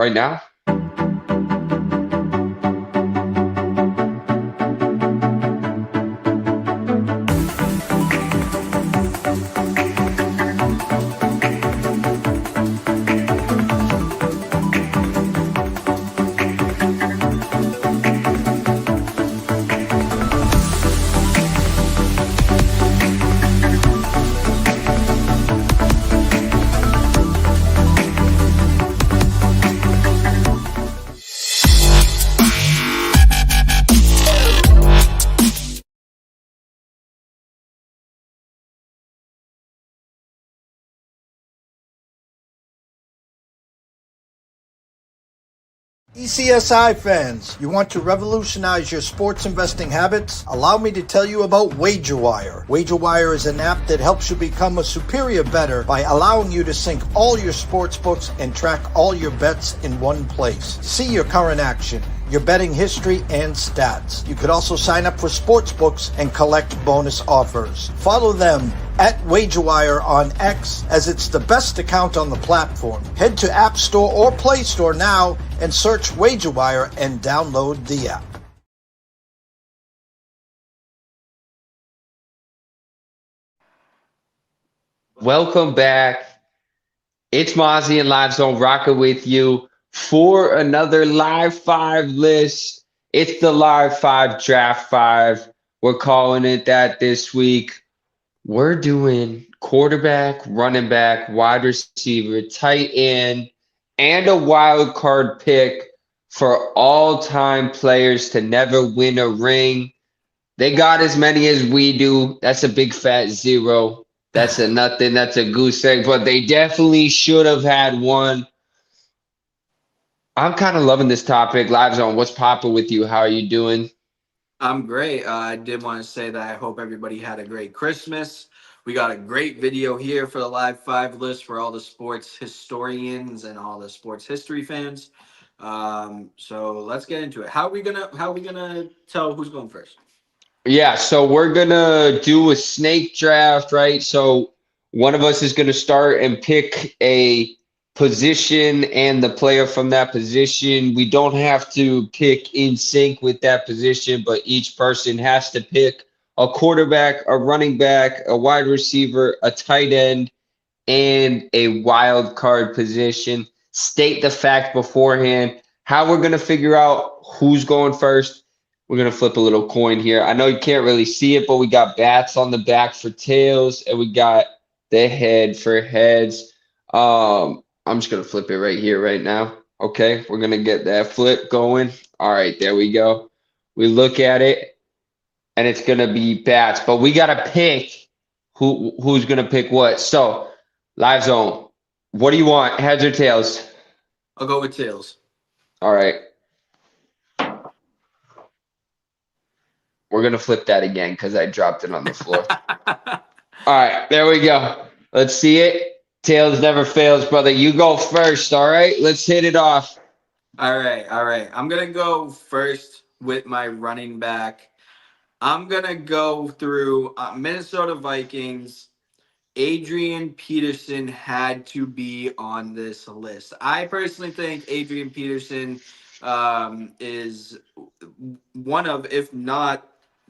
right now. TPCSI fans, you want to revolutionize your sports investing habits? Allow me to tell you about WagerWire. WagerWire is an app that helps you become a superior bettor by allowing you to sync all your sports books and track all your bets in one place. See your current action, your betting history, and stats. You could also sign up for sports books and collect bonus offers. Follow them at WagerWire on X, as it's the best account on the platform. Head to App Store or Play Store now and search WagerWire and download the app. Welcome back. It's Mazzi and Live Zone rocking with you for another Live 5 list. It's the Live 5 Draft 5. We're calling it that this week. We're doing quarterback, running back, wide receiver, tight end, and a wild card pick for all-time players to never win a ring. They got as many as we do. That's a big fat zero. That's a nothing. That's a goose egg. But they definitely should have had one. I'm kind of loving this topic. Live Zone, what's popping with you? How are you doing? I'm great. I did want to say that I hope everybody had a great Christmas. We got a great video here for the Live 5 list for all the sports historians and all the sports history fans. So let's get into it. How are we gonna tell who's going first? Yeah, so we're gonna do a snake draft, right? So one of us is gonna start and pick a position and the player from that position. We don't have to pick in sync with that position, but each person has to pick a quarterback, a running back, a wide receiver, a tight end, and a wild card position. State the fact beforehand. How we're gonna figure out who's going first. We're gonna flip a little coin here. I know you can't really see it, but we got bats on the back for tails, and we got the head for heads. I'm just gonna flip it right here, right now. Okay, we're gonna get that flip going. All right, there we go. We look at it, and it's gonna be bats, but we gotta pick who's gonna pick what. So, Live Zone, what do you want? Heads or tails? I'll go with tails. All right. We're gonna flip that again because I dropped it on the floor. All right, there we go. Let's see it. Tails never fails, brother. You go first, all right? Let's hit it off. All right. I'm gonna go first with my running back. I'm gonna go through Minnesota Vikings. Adrian Peterson had to be on this list. I personally think Adrian Peterson is one of, if not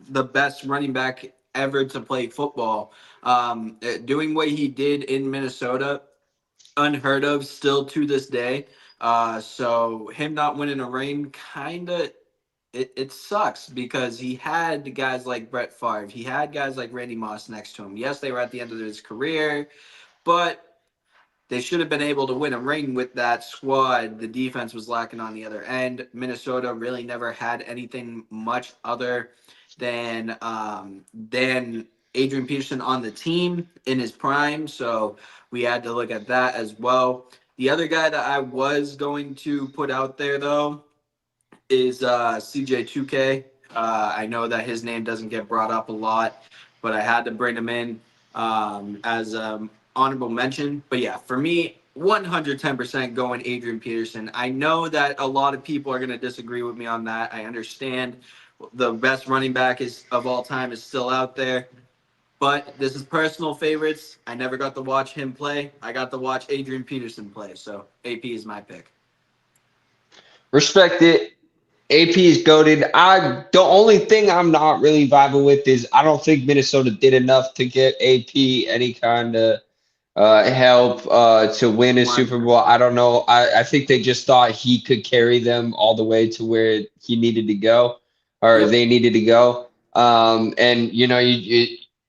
the best running back ever to play football. Doing what he did in Minnesota, unheard of still to this day. So him not winning a ring kind of it sucks because he had guys like Brett Favre. He had guys like Randy Moss next to him. Yes, they were at the end of his career, but they should have been able to win a ring with that squad. The defense was lacking on the other end. Minnesota really never had anything much other than Adrian Peterson on the team in his prime. So we had to look at that as well. The other guy that I was going to put out there though is CJ2K. I know that his name doesn't get brought up a lot, but I had to bring him in as honorable mention. But yeah, for me, 110% going Adrian Peterson. I know that a lot of people are going to disagree with me on that. I understand the best running back is of all time is still out there. But this is personal favorites. I never got to watch him play. I got to watch Adrian Peterson play. So AP is my pick. Respect it. AP is goated. The only thing I'm not really vibing with is I don't think Minnesota did enough to get AP any kind of help to win a Super Bowl. I don't know. I think they just thought he could carry them all the way to where he needed to go, or Yep. they needed to go. And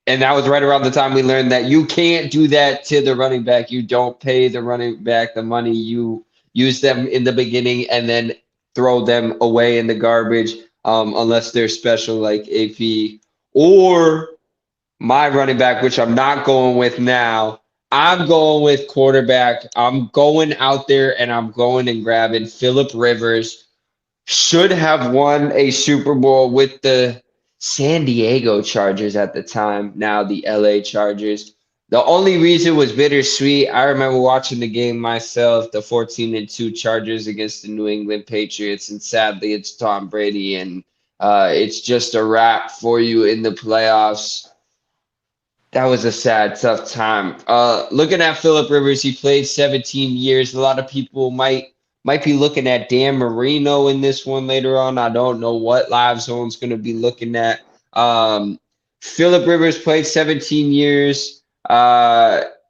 and that was right around the time we learned that you can't do that to the running back. You don't pay the running back the money. You use them in the beginning and then throw them away in the garbage, unless they're special like AP or my running back, which I'm not going with now. I'm going with quarterback. I'm going out there and I'm going and grabbing Philip Rivers. Should have won a Super Bowl with the San Diego Chargers at the time, now the LA Chargers. The only reason was bittersweet. I remember watching the game myself, the 14-2 Chargers against the New England Patriots, and sadly it's Tom Brady, and it's just a wrap for you in the playoffs. That was a sad, tough time. Looking at Philip Rivers, he played 17 years. A lot of people might be looking at Dan Marino in this one later on. I don't know what Live Zone's going to be looking at. Philip Rivers played 17 years.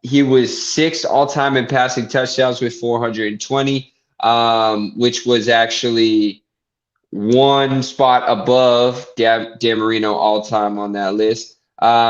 He was sixth all-time in passing touchdowns with 420, which was actually one spot above Dan Marino all-time on that list.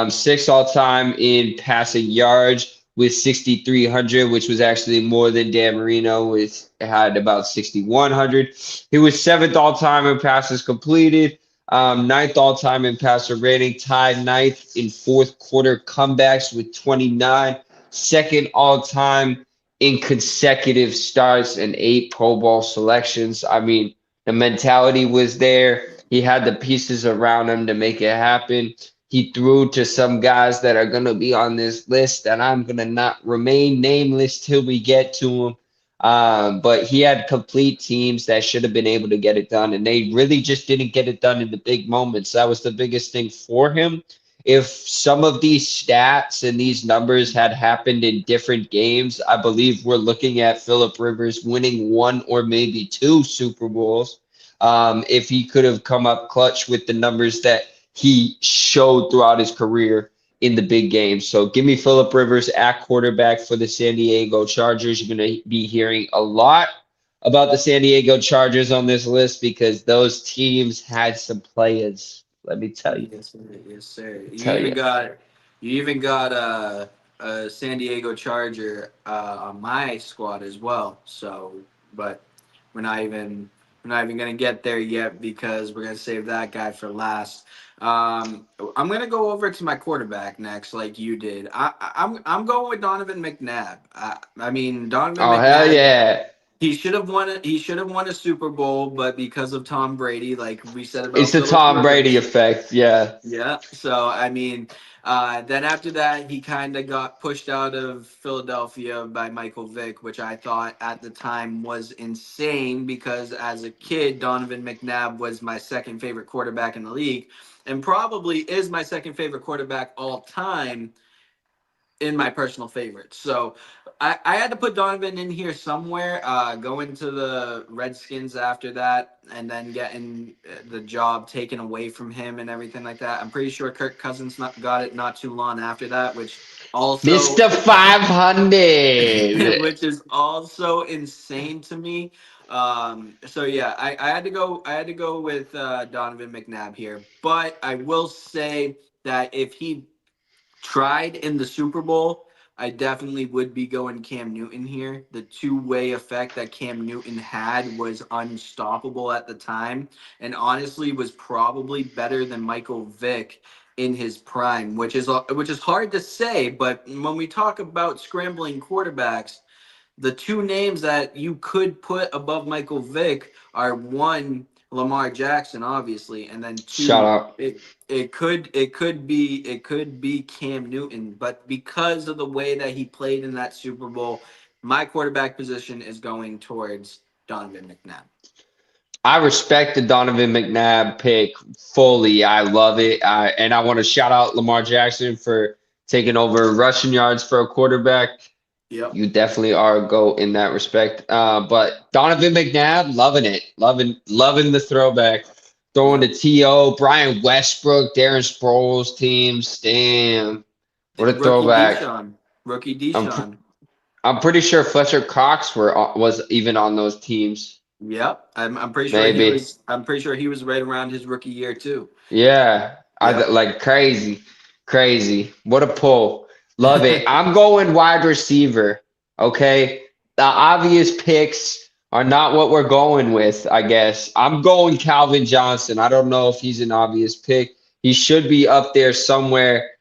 Sixth all-time in passing yards with 6,300, which was actually more than Dan Marino, which had about 6,100. He was seventh all-time in passes completed, ninth all-time in passer rating, tied ninth in fourth quarter comebacks with 29, second all-time in consecutive starts and 8 Pro Bowl selections. I mean, the mentality was there. He had the pieces around him to make it happen. He threw to some guys that are going to be on this list that I'm going to not remain nameless till we get to them. But he had complete teams that should have been able to get it done, and they really just didn't get it done in the big moments. That was the biggest thing for him. If some of these stats and these numbers had happened in different games, I believe we're looking at Philip Rivers winning 1 or maybe 2 Super Bowls. If he could have come up clutch with the numbers that he showed throughout his career in the big games. So give me Philip Rivers at quarterback for the San Diego Chargers. You're going to be hearing a lot about the San Diego Chargers on this list because those teams had some players. Let me tell you. Yes, sir. Yes, sir. Tell You even got a San Diego Charger on my squad as well. So, but we're not even gonna get there yet because we're gonna save that guy for last. I'm gonna go over to my quarterback next, like you did. I'm going with Donovan McNabb. I mean Donovan Oh, McNabb. hell yeah. He should have won it. He should have won a Super Bowl, but because of Tom Brady, like we said It's about the Philip Tom Brady Rivers, effect. Yeah. yeah. So I mean, then after that, he kind of got pushed out of Philadelphia by Michael Vick, which I thought at the time was insane because as a kid, Donovan McNabb was my second favorite quarterback in the league, and probably is my second favorite quarterback all time in my personal favorites. So I had to put Donovan in here somewhere. Going to the Redskins after that, and then getting the job taken away from him and everything like that. I'm pretty sure Kirk Cousins got it not too long after that, which also Mr. 500. which is also insane to me. So yeah, I had to go. I had to go with Donovan McNabb here, but I will say that if he tried in the Super Bowl, I definitely would be going Cam Newton here. The two-way effect that Cam Newton had was unstoppable at the time, and honestly was probably better than Michael Vick in his prime, which is hard to say. But when we talk about scrambling quarterbacks, the two names that you could put above Michael Vick are one, Lamar Jackson, obviously, and then Shut two, up. it could be Cam Newton. But because of the way that he played in that Super Bowl, my quarterback position is going towards Donovan McNabb. I respect the Donovan McNabb pick fully. I love it. And I want to shout out Lamar Jackson for taking over rushing yards for a quarterback. Yep. You definitely are a GOAT in that respect. But Donovan McNabb, loving it. Loving the throwback. Throwing Yep. the TO, Brian Westbrook, Darren Sproles teams. Damn. What a And rookie throwback. Deshaun. Rookie I'm pr- Deshaun. I'm pretty sure Fletcher Cox was even on those teams. Yep. I'm pretty sure he Maybe. was. I'm pretty sure he was right around his rookie year too. Yeah. Yep. Like crazy. Crazy. What a pull. Love it. I'm going wide receiver. Okay. The obvious picks are not what we're going with, I guess. I'm going Calvin Johnson. I don't know if he's an obvious pick. He should be up there somewhere.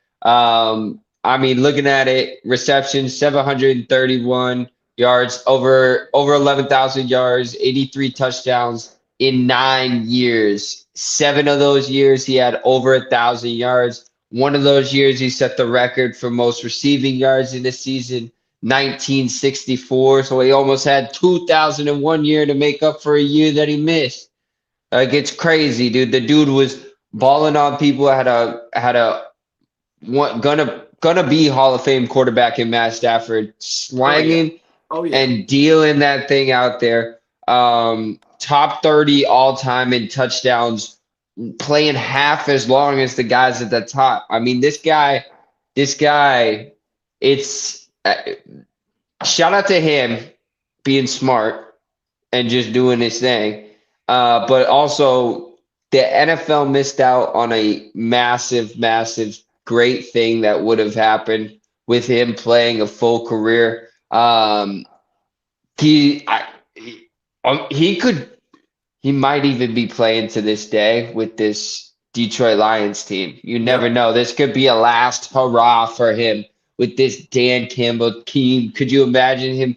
I mean, looking at it, reception 731 yards, over 11,000 yards, 83 touchdowns in 9 years. 7 of those years he had over 1,000 yards. One of those years he set the record for most receiving yards in a season, 1964. So he almost had 2,001 year to make up for a year that he missed. Like it's crazy, dude. The dude was balling on people. Had a gonna be Hall of Fame quarterback in Matt Stafford, Oh yeah. slanging Oh yeah. and dealing that thing out there. Top 30 all time in touchdowns, playing half as long as the guys at the top. I mean, this guy, it's shout out to him being smart and just doing his thing. But also, the NFL missed out on a massive, massive, great thing that would have happened with him playing a full career. He, I, he could, he might even be playing to this day with this Detroit Lions team. You never Yep. know. This could be a last hurrah for him with this Dan Campbell team. Could you imagine him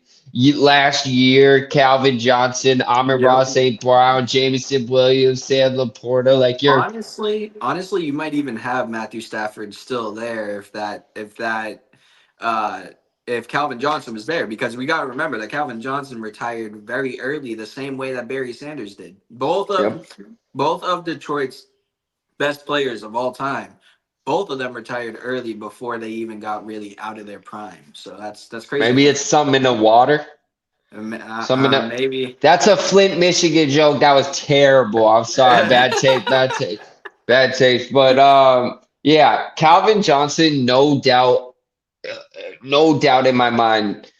last year? Calvin Johnson, Yep. Amon-Ra St. Brown, Jameson Williams, Sam Laporta. Like you're Honestly, you might even have Matthew Stafford still there uh, if Calvin Johnson was there, because we got to remember that Calvin Johnson retired very early, the same way that Barry Sanders did. yep. Both of Detroit's best players of all time, both of them retired early before they even got really out of their prime. So that's crazy to Maybe think. it's something in the water. Some in the Maybe. That's a Flint, Michigan joke. That was terrible. I'm sorry. Bad tape, bad tape, bad tape. But yeah, Calvin Johnson, no doubt in my mind,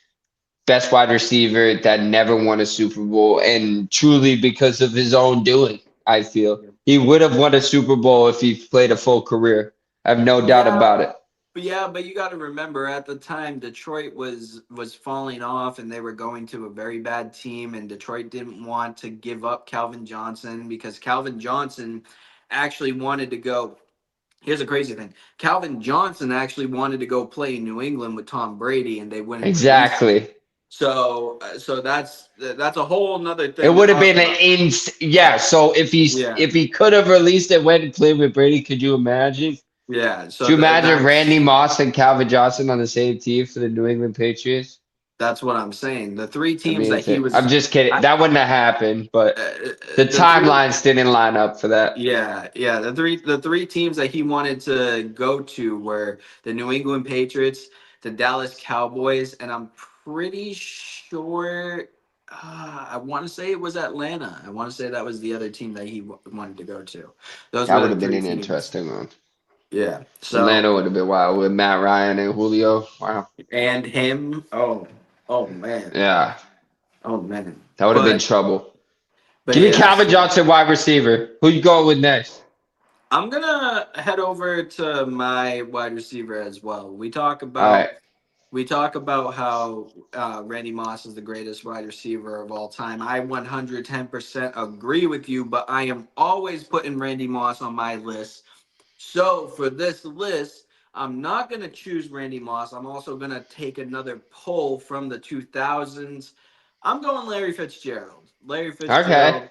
best wide receiver that never won a Super Bowl, and truly because of his own doing. I feel he would have won a Super Bowl if he played a full career. I have no doubt Yeah, about it. but you got to remember at the time Detroit was falling off and they were going to a very bad team, and Detroit didn't want to give up Calvin Johnson because Calvin Johnson actually wanted to go. Here's a crazy thing. Calvin Johnson actually wanted to go play in New England with Tom Brady, and they wouldn't release him. Exactly. So that's a whole nother It thing to would have talk been an about. yeah. So Yeah, if he could have released it, went and played with Brady, could you imagine? yeah. Could So you imagine Randy that's Moss and Calvin Johnson on the same team for the New England Patriots? that's what I'm saying. The three I teams mean, that he I'm was, just kidding. I, That wouldn't have happened, but the the three. timelines didn't line up for that. Yeah. The three teams that he wanted to go to were the New England Patriots, the Dallas Cowboys, and I'm pretty sure I want to say it was Atlanta. I want to say that was the other team that he wanted to go to. Those That were would the have been three an teams. interesting one. Yeah. So Atlanta would have been wild with Matt Ryan and Julio. Wow. and him. Oh man. Yeah, Oh man. that would have been But trouble. but Give me yeah. Calvin So Johnson, wide receiver. Who you going with next? I'm gonna head over to my wide receiver as well. All right. We talk about how Randy Moss is the greatest wide receiver of all time. I 110% agree with you, but I am always putting Randy Moss on my list. So for this list, I'm not going to choose Randy Moss. I'm also going to take another poll from the 2000s. I'm going Larry Fitzgerald. Larry Okay. Fitzgerald,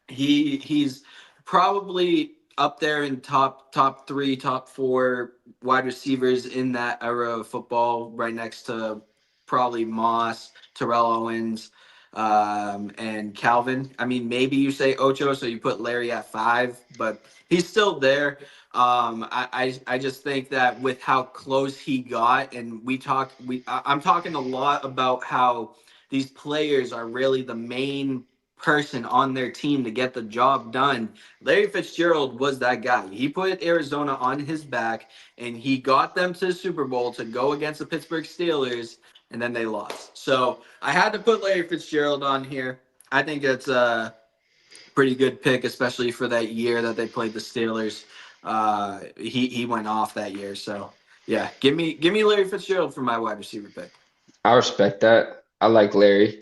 he's probably up there in top three, top four wide receivers in that era of football, right next to probably Moss, Terrell Owens. and Calvin. I mean, maybe you say Ocho, so you put Larry at 5, but he's still there. I just think that with how close he got, and I'm talking a lot about how these players are really the main person on their team to get the job done. Larry Fitzgerald was that guy. He put Arizona on his back, and he got them to the Super Bowl to go against the Pittsburgh Steelers, and then they lost. So I had to put Larry Fitzgerald on here. I think it's a pretty good pick, especially for that year that they played the Steelers. He went off that year. So yeah, give me Larry Fitzgerald for my wide receiver pick. I respect that. I like Larry.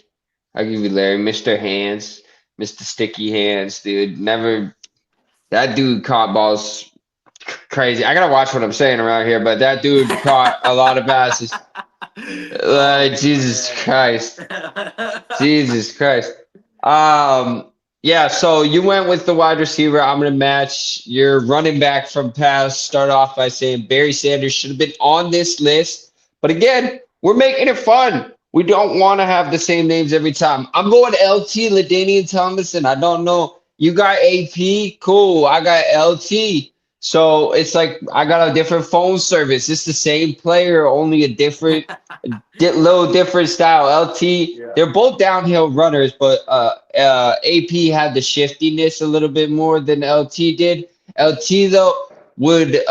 I give you Larry, Mr. Hands, Mr. Sticky Hands, dude. Never that dude caught balls crazy. I gotta watch what I'm saying around here, but that dude caught a lot of passes. Oh Jesus man. Christ. Jesus Christ. Yeah, so you went with the wide receiver. I'm gonna match your running back from past. Start off by saying Barry Sanders should have been on this list. But again, we're making it fun. We don't want to have the same names every time. I'm going LT, LaDainian Tomlinson. I don't know. You got AP, cool. I got LT. So it's like I got a different phone service. It's the same player, only a different little different style. LT, Yeah. they're both downhill runners, but AP had the shiftiness a little bit more than LT did. LT though would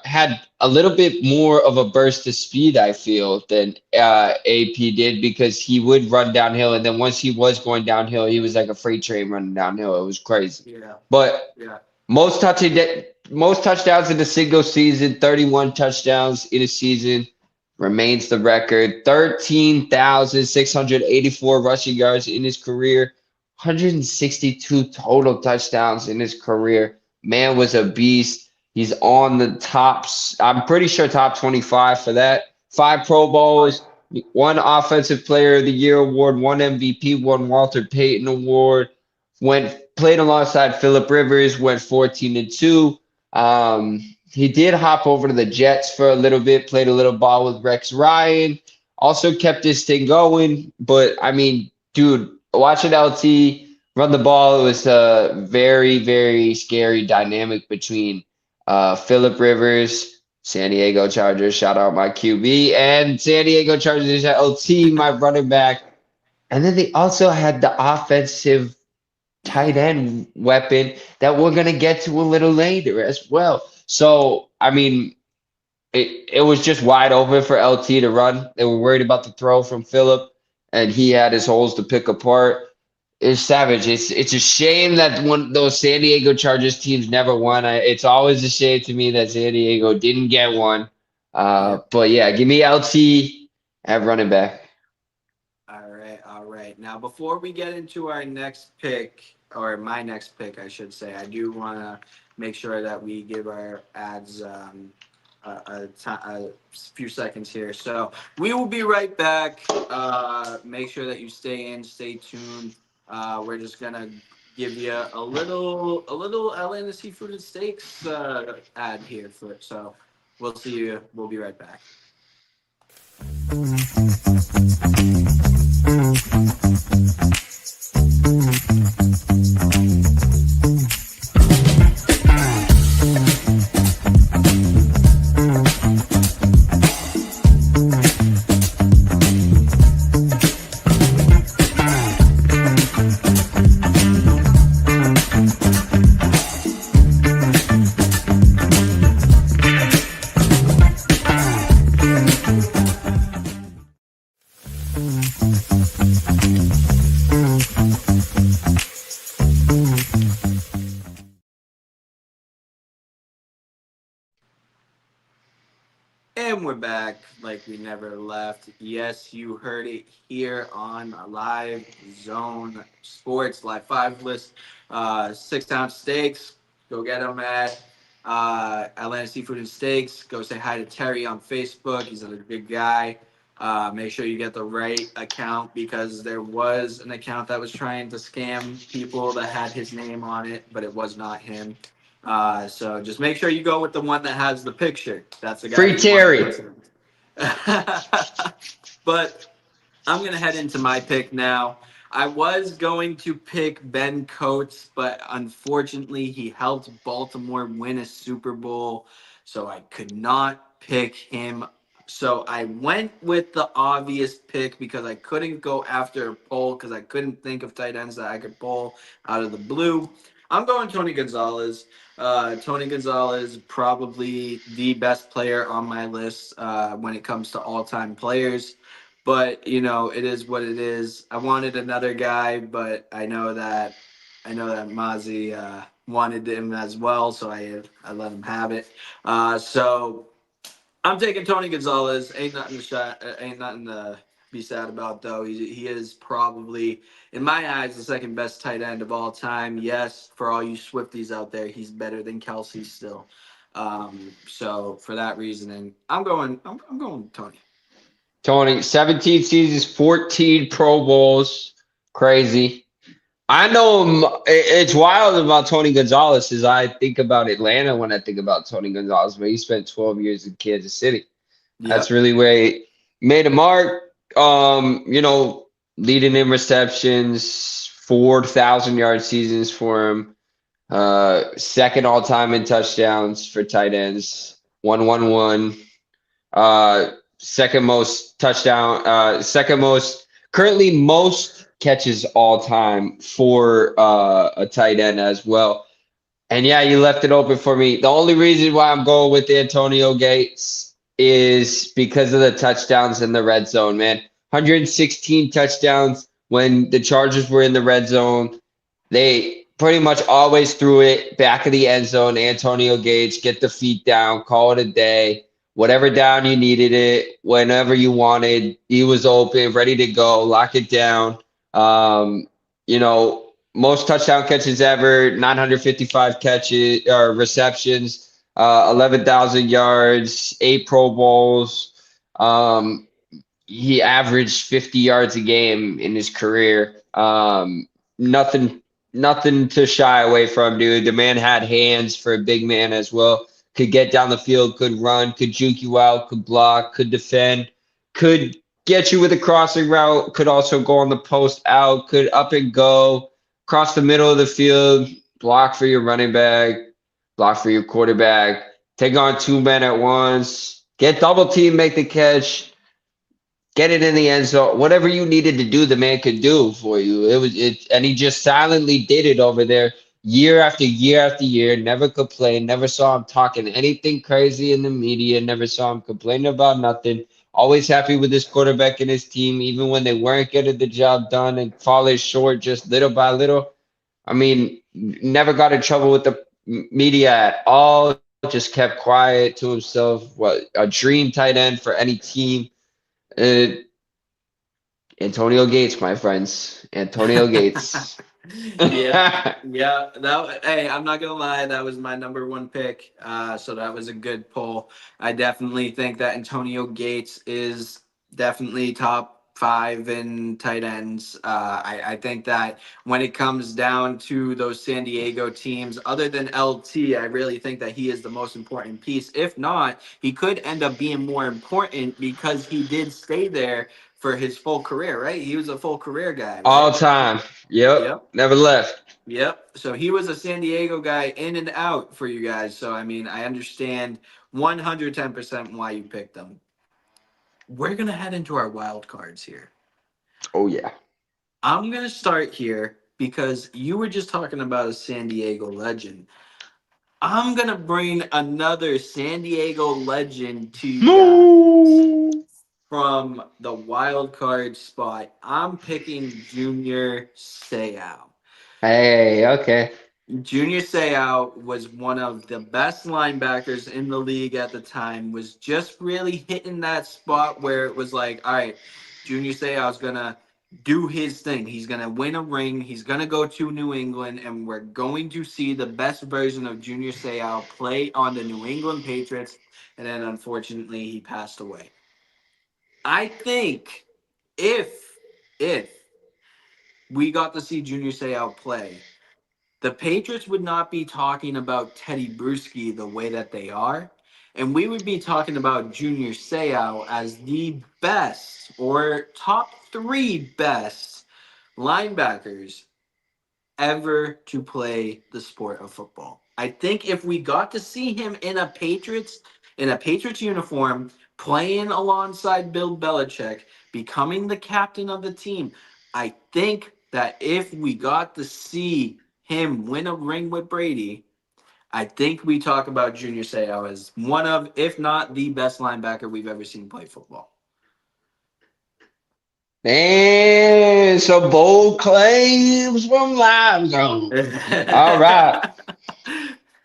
had a little bit more of a burst of speed, I feel, than AP did because he would run downhill, and then once he was going downhill, he was like a freight train running downhill. It was crazy. Yeah. But Yeah. most touchdowns in a single season, 31 touchdowns in a season remains the record. 13,684 rushing yards in his career, 162 total touchdowns in his career. Man was a beast. He's on the tops. I'm pretty sure top 25 for that. 5 Pro Bowls, 1 Offensive Player of the Year award, 1 MVP, 1 Walter Payton award. Played alongside Phillip Rivers, went 14-2. He did hop over to the Jets for a little bit, played a little ball with Rex Ryan, also kept his thing going. But I mean, dude, watching LT run the ball, it was a very, very scary dynamic between Phillip Rivers, San Diego Chargers, shout out my QB, and San Diego Chargers LT, my running back. And then they also had the offensive tight end weapon that we're going to get to a little later as well. So, I mean, it was just wide open for LT to run. They were worried about the throw from Phillip, and he had his holes to pick apart. It's savage. It's a shame that one those San Diego Chargers teams never won. It's always a shame to me that San Diego didn't get one. Yep. But yeah, give me LT at running back. All right. Now, before we get into our next pick, or my next pick, I should say, I do want to make sure that we give our ads a few seconds here. So we will be right back. Make sure that you stay tuned. We're just gonna give you a little Atlanta Seafood and Steaks ad here so we'll see you. We'll be right back. And we're back like we never left. Yes, you heard it here on Live Zone Sports Live 5 list. 6-ounce steaks. Go get them at Atlanta Seafood and Steaks. Go say hi to Terry on Facebook. He's a good guy. Make sure you get the right account because there was an account that was trying to scam people that had his name on it, but it was not him. So just make sure you go with the one that has the picture. That's the guy. Free Terry. But I'm gonna head into my pick now. I was going to pick Ben Coates, but unfortunately, he helped Baltimore win a Super Bowl, so I could not pick him. So I went with the obvious pick because I couldn't go after a poll because I couldn't think of tight ends that I could pull out of the blue. I'm going Tony Gonzalez. Tony Gonzalez, probably the best player on my list when it comes to all-time players. But it is what it is. I wanted another guy, but I know that Mazzi wanted him as well, so I let him have it. So I'm taking Tony Gonzalez. Ain't nothing to be sad about though. He is probably, in my eyes, the second best tight end of all time. Yes, for all you Swifties out there, he's better than Kelsey still. So for that reasoning, I'm going with Tony. Tony, 17 seasons, 14 Pro Bowls. Crazy. I know him. It's wild about Tony Gonzalez is I think about Atlanta when I think about Tony Gonzalez, but he spent 12 years in Kansas City. That's Yep. really where he made a mark. Leading in receptions, 4,000-yard seasons for him. Second all time in touchdowns for tight ends, 111. Second most touchdown, second most, currently most catches all time for a tight end as well. And yeah, you left it open for me. The only reason why I'm going with Antonio Gates is because of the touchdowns in the red zone, man. 116 touchdowns when the Chargers were in the red zone. They pretty much always threw it back of the end zone. Antonio Gates, get the feet down, call it a day. Whatever down you needed it, whenever you wanted, he was open, ready to go, lock it down. Most touchdown catches ever, 955 catches or receptions, 11,000 yards, 8 Pro Bowls. He averaged 50 yards a game in his career. Nothing, nothing to shy away from, dude. The man had hands for a big man as well. Could get down the field, could run, could juke you out, could block, could defend, could get you with a crossing route, could also go on the post out, could up and go, cross the middle of the field, block for your running back, block for your quarterback, take on two men at once, get double team, make the catch, get it in the end zone. Whatever you needed to do, the man could do for you. And he just silently did it over there year after year after year. Never complained. Never saw him talking anything crazy in the media. Never saw him complaining about nothing. Always happy with his quarterback and his team, even when they weren't getting the job done and falling short just little by little. I mean, never got in trouble with the media at all. Just kept quiet to himself. What a dream tight end for any team. Uh, Antonio Gates, my friends. Antonio Gates. Yeah, yeah. Hey, I'm not gonna lie, that was my number one pick. So that was a good pull. I definitely think that Antonio Gates is definitely top five in tight ends. I think that when it comes down to those San Diego teams, other than LT, I really think that he is the most important piece. If not, he could end up being more important because he did stay there for his full career, right? He was a full career guy, All right? time. Yep. Yep. Never left. Yep. So he was a San Diego guy in and out for you guys. So I mean, I understand 110% why you picked them. We're gonna head into our wild cards here. Oh yeah. I'm gonna start here because you were just talking about a San Diego legend. I'm gonna bring another San Diego legend to you guys Moo. from the wild card spot. I'm picking Junior Seau. Hey, okay. Junior Seau was one of the best linebackers in the league at the time, was just really hitting that spot where it was like, all right, Junior Seau's going to do his thing. He's going to win a ring. He's going to go to New England, and we're going to see the best version of Junior Seau play on the New England Patriots. And then, unfortunately, he passed away. I think if we got to see Junior Seau play, the Patriots would not be talking about Teddy Bruschi the way that they are. And we would be talking about Junior Seau as the best or top three best linebackers ever to play the sport of football. I think if we got to see him in a Patriots uniform, playing alongside Bill Belichick, becoming the captain of the team, I think that if we got to see him win a ring with Brady, I think we talk about Junior Seau as one of, if not the best linebacker we've ever seen play football. And some bold claims from Live Zone. All right.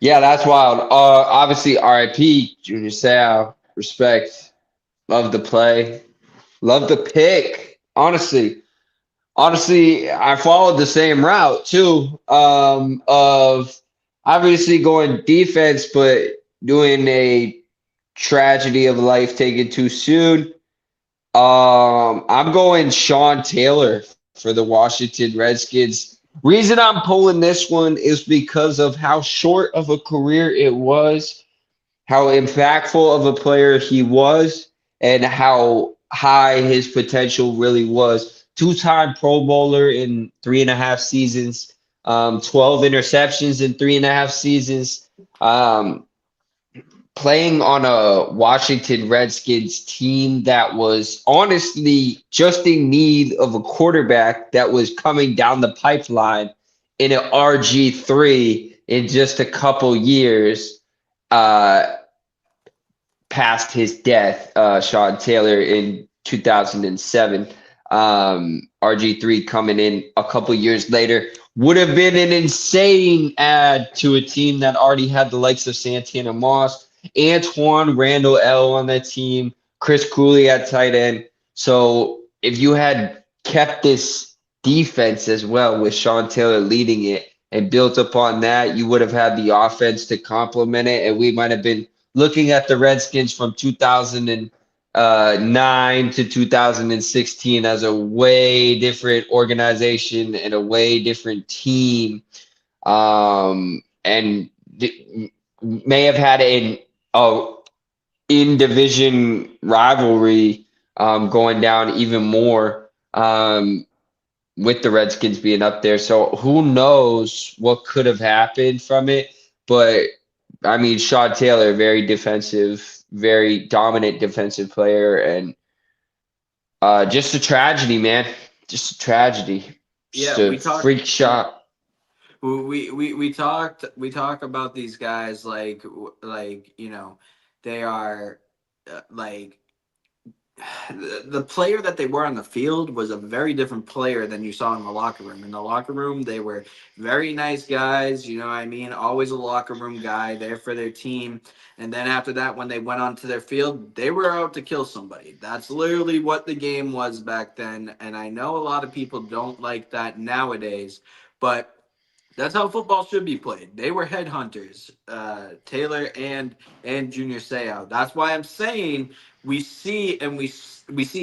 Yeah, that's wild. Obviously, RIP, Junior Seau. Respect. Love the play. Love the pick. Honestly, I followed the same route too. Of obviously going defense, but doing a tragedy of life taken too soon. I'm going Sean Taylor for the Washington Redskins. Reason I'm pulling this one is because of how short of a career it was, how impactful of a player he was, and how high his potential really was. Two-time Pro Bowler in 3.5 seasons, 12 interceptions in 3.5 seasons. Playing on a Washington Redskins team that was honestly just in need of a quarterback that was coming down the pipeline in an RG3 in just a couple years. Past his death, Sean Taylor in 2007. RG3 coming in a couple years later would have been an insane add to a team that already had the likes of Santana Moss, Antoine Randall L on that team, Chris Cooley at tight end. So if you had kept this defense as well with Sean Taylor leading it and built upon that, you would have had the offense to complement it, and we might have been looking at the Redskins from 2009 to 2016 as a way different organization and a way different team, and may have had an in division rivalry going down even more with the Redskins being up there. So who knows what could have happened from it, but I mean, Sean Taylor, very defensive, very dominant defensive player, and just a tragedy, man. Just a tragedy. Just Yeah, a freak shot. we talk about these guys like they are like the player that they were on the field was a very different player than you saw in the locker room. In the locker room, they were very nice guys, you know what I mean? Always a locker room guy there for their team. And then after that, when they went onto their field, they were out to kill somebody. That's literally what the game was back then. And I know a lot of people don't like that nowadays, but that's how football should be played. They were headhunters, Taylor and Junior Seau. That's why I'm saying we see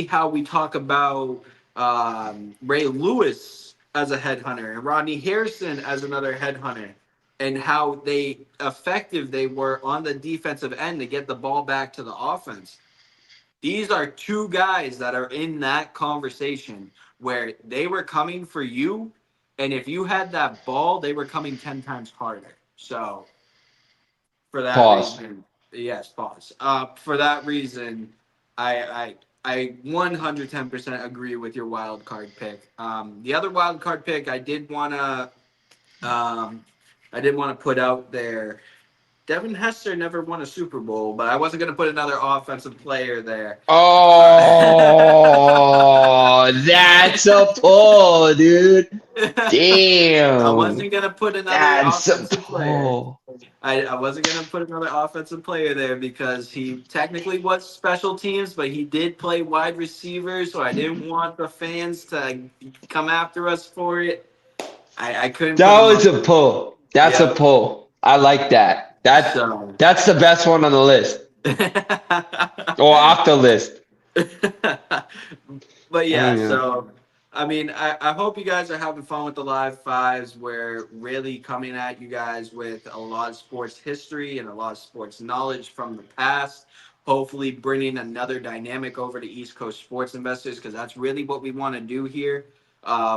how we talk about Ray Lewis as a headhunter and Rodney Harrison as another headhunter, and how effective they were on the defensive end to get the ball back to the offense. These are two guys that are in that conversation where they were coming for you, and if you had that ball, they were coming 10 times harder. So for that Pause. reason, yes, pause. For that reason, I 110% agree with your wild card pick. The other wild card pick I did want to put out there. Devin Hester never won a Super Bowl, but I wasn't going to put another offensive player there. Oh, that's a pull, dude. I Damn. wasn't going to put another That's a offensive player. pull. I wasn't going to put another offensive player there because he technically was special teams, but he did play wide receiver, so I didn't want the fans to come after us for it. I couldn't put That him was up. a pull. That's a Yeah. pull. I like that. So. That's the best one on the list. Or off the list. But I yeah, don't know. so I mean, I hope you guys are having fun with the live fives. We're really coming at you guys with a lot of sports history and a lot of sports knowledge from the past. Hopefully, bringing another dynamic over to East Coast sports investors, because that's really what we want to do here.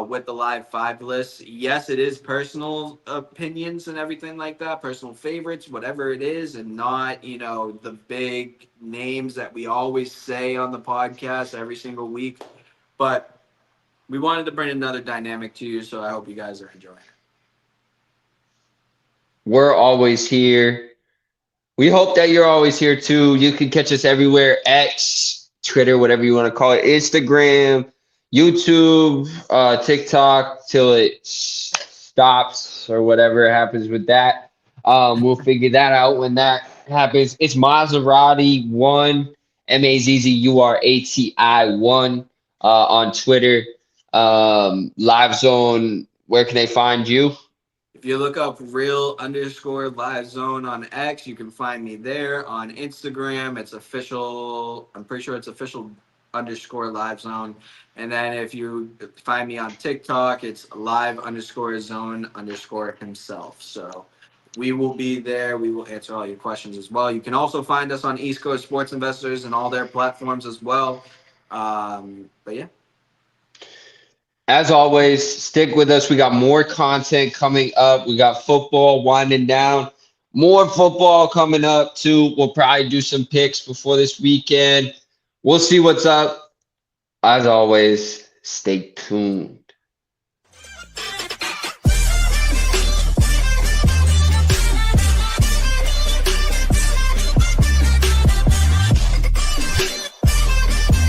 with the live 5 list. Yes, it is personal opinions and everything like that, personal favorites, whatever it is, and not, the big names that we always say on the podcast every single week. But we wanted to bring another dynamic to you, so I hope you guys are enjoying it. We're always here. We hope that you're always here too. You can catch us everywhere: X, Twitter, whatever you want to call it, Instagram, YouTube, TikTok, till it stops or whatever happens with that. We'll figure that out when that happens. It's Maserati1, Mazzurati1 on Twitter. Live Zone, where can they find you? If you look up real_live zone on X, you can find me there. On Instagram, it's official. I'm pretty sure it's official_live zone. And then if you find me on TikTok, it's live_zone_himself. So we will be there. We will answer all your questions as well. You can also find us on East Coast Sports Investors and all their platforms as well. But yeah. As always, stick with us. We got more content coming up. We got football winding down. More football coming up, too. We'll probably do some picks before this weekend. We'll see what's up. As always, stay tuned.